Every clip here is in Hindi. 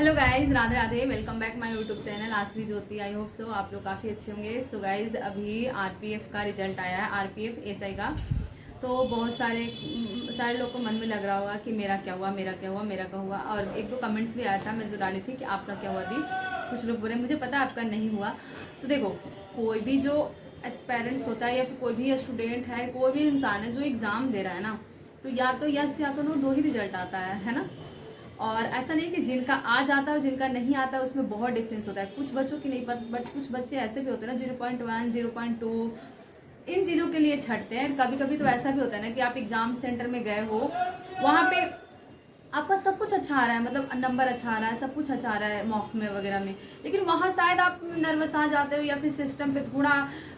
Hello guys, Radhe Radhe. Welcome back my YouTube channel Aasvi Jyoti. I hope so आप लोग काफ़ी अच्छे होंगे। सो गाइज, अभी आरपीएफ का रिजल्ट आया है, आरपीएफ एसआई का। तो बहुत सारे लोग को मन में लग रहा होगा कि मेरा क्या हुआ, मेरा क्या हुआ, मेरा क्या हुआ। और एक दो कमेंट्स भी आया था, मैं जो डाली थी कि आपका क्या हुआ दी। कुछ लोग बोले मुझे पता है आपका नहीं हुआ। तो देखो, कोई भी जो एस्पेरेंट्स होता है या फिर कोई भी स्टूडेंट है, कोई भी इंसान है जो एग्ज़ाम दे रहा है ना, तो या तो यस या तो नो, दो ही रिजल्ट आता है ना। और ऐसा नहीं कि जिनका आ जाता है और जिनका नहीं आता है उसमें बहुत डिफरेंस होता है। कुछ बच्चों की नहीं पता, बट कुछ बच्चे ऐसे भी होते हैं ना 0.1 0.2 इन चीज़ों के लिए छटते हैं। कभी कभी तो ऐसा भी होता है ना कि आप एग्जाम सेंटर में गए हो, वहाँ पे आपका सब कुछ अच्छा आ रहा है, मतलब नंबर अच्छा आ रहा है, सब कुछ अच्छा आ रहा है मॉक में वगैरह में, लेकिन वहाँ शायद आप नर्वस आ जाते हो या फिर सिस्टम पे थोड़ा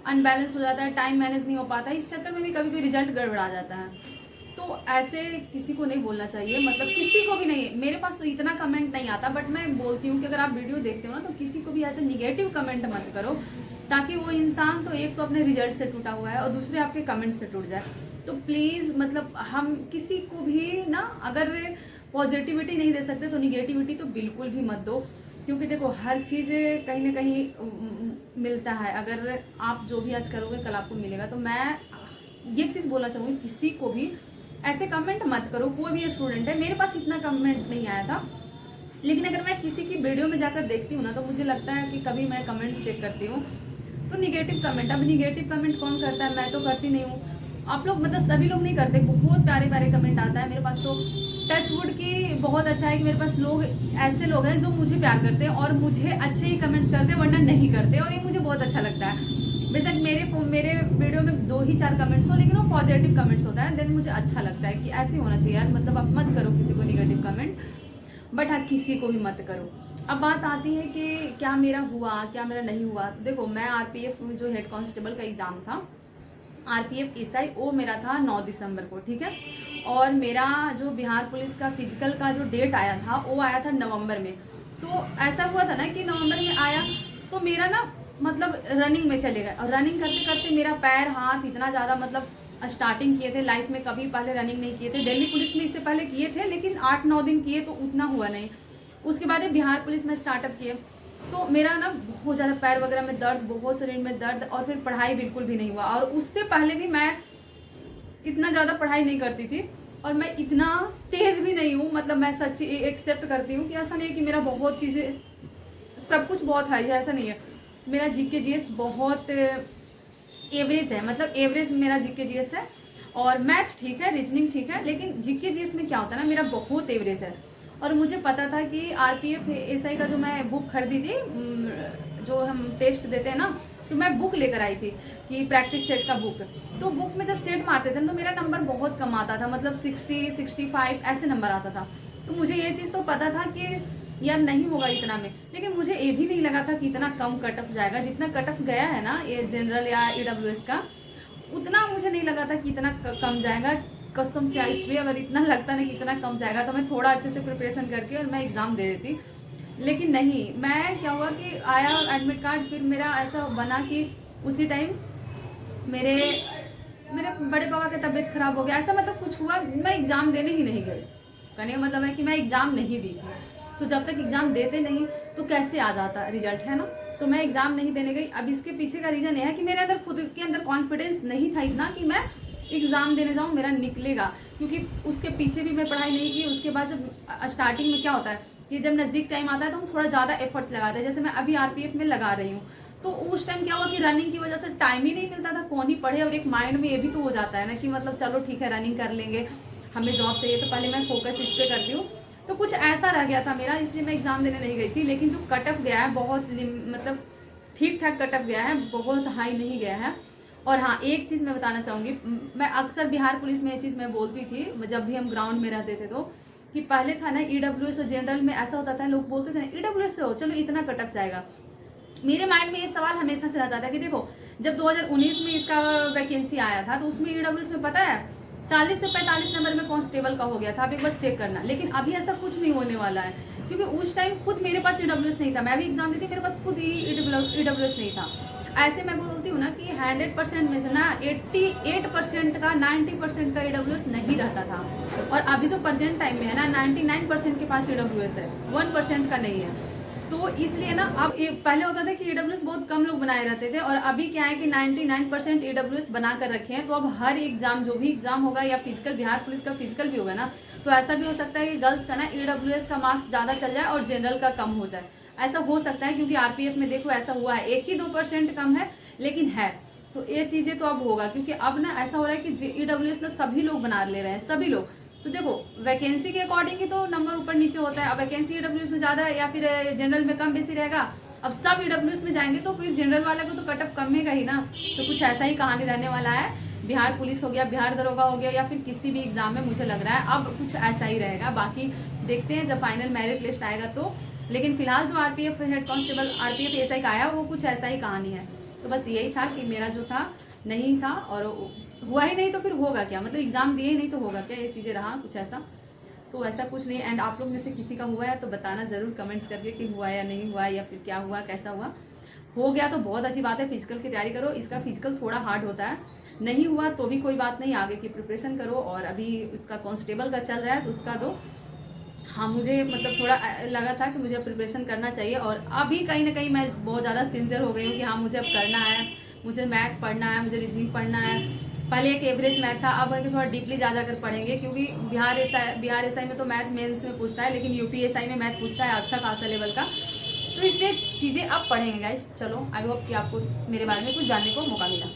अनबैलेंस हो जाता है, टाइम मैनेज नहीं हो पाता, इस चक्कर में भी कभी कोई रिजल्ट गड़बड़ा जाता है। तो ऐसे किसी को नहीं बोलना चाहिए, मतलब किसी को भी नहीं। मेरे पास तो इतना कमेंट नहीं आता, बट मैं बोलती हूँ कि अगर आप वीडियो देखते हो ना तो किसी को भी ऐसे निगेटिव कमेंट मत करो, ताकि वो इंसान तो एक तो अपने रिजल्ट से टूटा हुआ है और दूसरे आपके कमेंट से टूट जाए। तो प्लीज़, मतलब हम किसी को भी ना, अगर पॉजिटिविटी नहीं दे सकते तो निगेटिविटी तो बिल्कुल भी मत दो। क्योंकि देखो, हर चीज़ कहीं ना कहीं मिलता है। अगर आप जो भी आज करोगे कल आपको मिलेगा। तो मैं ये चीज़ बोलना चाहूँगी, किसी को भी ऐसे कमेंट मत करो। कोई भी स्टूडेंट है, मेरे पास इतना कमेंट नहीं आया था, लेकिन अगर मैं किसी की वीडियो में जाकर देखती हूँ ना तो मुझे लगता है कि कभी मैं कमेंट्स चेक करती हूँ तो निगेटिव कमेंट, अब निगेटिव कमेंट कौन करता है? मैं तो करती नहीं हूँ। आप लोग, मतलब सभी लोग नहीं करते। बहुत प्यारे प्यारे कमेंट आता है मेरे पास तो। टच वुड की बहुत अच्छा है कि मेरे पास लोग, ऐसे लोग हैं जो मुझे प्यार करते हैं और मुझे अच्छे ही कमेंट्स करते हैं, वरना नहीं करते, और ये मुझे बहुत अच्छा लगता है। बेशक मेरे वीडियो में 2 ही 4 कमेंट्स हो, लेकिन वो पॉजिटिव कमेंट्स होता है, देन मुझे अच्छा लगता है कि ऐसे होना चाहिए यार। मतलब आप मत करो किसी को निगेटिव कमेंट, बट हाँ, किसी को भी मत करो। अब बात आती है कि क्या मेरा हुआ, क्या मेरा नहीं हुआ। तो देखो, मैं आरपीएफ जो हेड कांस्टेबल का एग्ज़ाम था, आरपीएफ एसआई, वो मेरा था 9 दिसंबर को, ठीक है। और मेरा जो बिहार पुलिस का फिजिकल का जो डेट आया था वो आया था नवंबर में। तो ऐसा हुआ था ना कि नवंबर में आया तो मेरा ना, मतलब रनिंग में चले गए, और रनिंग करते करते मेरा पैर हाथ इतना ज़्यादा, मतलब स्टार्टिंग किए थे लाइफ में, कभी पहले रनिंग नहीं किए थे। दिल्ली पुलिस में इससे पहले किए थे, लेकिन 8-9 दिन किए तो उतना हुआ नहीं। उसके बाद बिहार पुलिस में स्टार्टअप किए तो मेरा ना बहुत ज़्यादा पैर वगैरह में दर्द, बहुत शरीर में दर्द, और फिर पढ़ाई बिल्कुल भी नहीं हुआ। और उससे पहले भी मैं इतना ज़्यादा पढ़ाई नहीं करती थी, और मैं इतना तेज़ भी नहीं हूँ। मतलब मैं सच्ची एक्सेप्ट करती हूँ कि ऐसा नहीं है कि मेरा बहुत चीज़ें, सब कुछ बहुत हाई है, ऐसा नहीं है। मेरा जीके जीएस बहुत एवरेज है, मतलब एवरेज मेरा जीके जीएस है। और मैथ ठीक है, रीजनिंग ठीक है, लेकिन जीके जीएस में क्या होता है ना, मेरा बहुत एवरेज है। और मुझे पता था कि आरपीएफ एसआई का जो मैं बुक खरीदी थी, जो हम टेस्ट देते हैं ना, तो मैं बुक लेकर आई थी कि प्रैक्टिस सेट का बुक। तो बुक में जब सेट मारते थे तो मेरा नंबर बहुत कम आता था, मतलब 60-65 ऐसे नंबर आता था। तो मुझे ये चीज़ तो पता था कि यार नहीं होगा इतना में, लेकिन मुझे ये भी नहीं लगा था कि इतना कम कट ऑफ जाएगा। जितना कट ऑफ गया है ना ये जनरल या ईडब्ल्यूएस का, उतना मुझे नहीं लगा था कि इतना कम जाएगा। कसम से इसलिए अगर इतना लगता ना कि इतना कम जाएगा तो मैं थोड़ा अच्छे से प्रिपरेशन करके और मैं एग्ज़ाम दे देती, लेकिन नहीं। मैं क्या हुआ कि आया एडमिट कार्ड, फिर मेरा ऐसा बना कि उसी टाइम मेरे मेरे बड़े पापा की तबीयत खराब हो गया, ऐसा मतलब कुछ हुआ, मैं एग्ज़ाम देने ही नहीं गई। कहने का मतलब है कि मैं एग्ज़ाम नहीं दी थी। तो जब तक एग्ज़ाम देते नहीं तो कैसे आ जाता रिजल्ट, है ना। तो मैं एग्ज़ाम नहीं देने गई। अब इसके पीछे का रीज़न ये है कि मेरे अंदर खुद के अंदर कॉन्फिडेंस नहीं था इतना कि मैं एग्ज़ाम देने जाऊँ, मेरा निकलेगा। क्योंकि उसके पीछे भी मैं पढ़ाई नहीं की। उसके बाद जब स्टार्टिंग में क्या होता है कि जब नज़दीक टाइम आता है तो हम थोड़ा ज़्यादा एफर्ट्स लगाते हैं, जैसे मैं अभी आरपीएफ में लगा रही हूँ। तो उस टाइम क्या हुआ कि रनिंग की वजह से टाइम ही नहीं मिलता था, कौन ही पढ़े। और एक माइंड में ये भी तो हो जाता है ना कि मतलब चलो ठीक है रनिंग कर लेंगे, हमें जॉब चाहिए तो पहले मैं फोकस इस पर करती हूँ। तो कुछ ऐसा रह गया था मेरा, इसलिए मैं एग्ज़ाम देने नहीं गई थी। लेकिन जो कट ऑफ गया है बहुत, मतलब ठीक ठाक कट ऑफ गया है, बहुत हाई नहीं गया है। और हाँ, एक चीज़ मैं बताना चाहूँगी, मैं अक्सर बिहार पुलिस में ये चीज़ मैं बोलती थी जब भी हम ग्राउंड में रहते थे, तो कि पहले था ना ईडब्ल्यूएस और जनरल में ऐसा होता था, लोग बोलते थे ना ईडब्ल्यूएस से हो चलो इतना कट ऑफ जाएगा। मेरे माइंड में ये सवाल हमेशा से रहता था कि देखो, जब 2019 में इसका वैकेंसी आया था तो उसमें ईडब्ल्यूएस में पता है 40 से 45 नंबर में कांस्टेबल का हो गया था। आप एक बार चेक करना। लेकिन अभी ऐसा कुछ नहीं होने वाला है, क्योंकि उस टाइम खुद मेरे पास ईडब्ल्यूएस नहीं था। मैं भी एग्जाम दी थी, मेरे पास खुद ही ईडब्ल्यूएस नहीं था। ऐसे मैं बोलती हूँ ना कि 100% में से ना 88% का 90% का EWS नहीं रहता था, और अभी जो प्रेजेंट टाइम में है ना 99% के पास EWS है, 1% का नहीं है। तो इसलिए ना अब पहले होता था कि EWS बहुत कम लोग बनाए रहते थे, और अभी क्या है कि 99% EWS बना कर रखे हैं। तो अब हर एग्जाम, जो भी एग्जाम होगा या फिजिकल, बिहार पुलिस का फिजिकल भी होगा ना, तो ऐसा भी हो सकता है कि गर्ल्स का ना EWS का मार्क्स ज़्यादा चल जाए और जनरल का कम हो जाए। ऐसा हो सकता है, क्योंकि RPF में देखो ऐसा हुआ है, 1 ही 2% कम है लेकिन है। तो ये चीज़ें तो अब होगा, क्योंकि अब ना ऐसा हो रहा है कि EWS ना सभी लोग बना ले रहे हैं, सभी लोग। तो देखो वैकेंसी के अकॉर्डिंग ही तो नंबर ऊपर नीचे होता है। अब वैकेंसी EWS में ज़्यादा या फिर जनरल में कम बेसी रहेगा। अब सब EWS में जाएंगे तो फिर जनरल वाला को तो कटअप कमेगा ही ना। तो कुछ ऐसा ही कहानी रहने वाला है। बिहार पुलिस हो गया, बिहार दरोगा हो गया, या फिर किसी भी एग्जाम में मुझे लग रहा है अब कुछ ऐसा ही रहेगा। बाकी देखते हैं जब फाइनल मेरिट लिस्ट आएगा तो। लेकिन फिलहाल जो RPF head constable, RPF SI का आया वो कुछ ऐसा ही कहानी है। तो बस यही था कि मेरा जो था नहीं था, और हुआ ही नहीं तो फिर होगा क्या, मतलब एग्जाम दिए ही नहीं तो होगा क्या, ये चीज़ें रहा कुछ ऐसा। तो ऐसा कुछ नहीं। एंड आप लोग में से किसी का हुआ है तो बताना ज़रूर कमेंट्स करके कि हुआ या नहीं हुआ, या फिर क्या हुआ, कैसा हुआ। हो गया तो बहुत अच्छी बात है, फिजिकल की तैयारी करो। इसका फिजिकल थोड़ा हार्ड होता है, नहीं हुआ तो भी कोई बात नहीं, आगे की प्रिपरेशन करो। और अभी इसका कांस्टेबल का चल रहा है तो उसका दो। हाँ, मुझे मतलब थोड़ा लगा था कि मुझे प्रिपरेशन करना चाहिए, और अभी कहीं ना कहीं मैं बहुत ज़्यादा सिंसियर हो गई हूँ कि हाँ मुझे अब करना है, मुझे मैथ पढ़ना है, मुझे रीजनिंग पढ़ना है। पहले एक एवरेज मैथ था, अब थोड़ा डीपली जा कर पढ़ेंगे, क्योंकि बिहार एसआई में तो मैथ मेंस में पूछता है, लेकिन यूपी एसआई में मैथ पूछता है अच्छा खासा लेवल का। तो इसलिए चीज़ें आप पढ़ेंगे गाइस। चलो, आई होप कि आपको मेरे बारे में कुछ जानने को मौका मिला।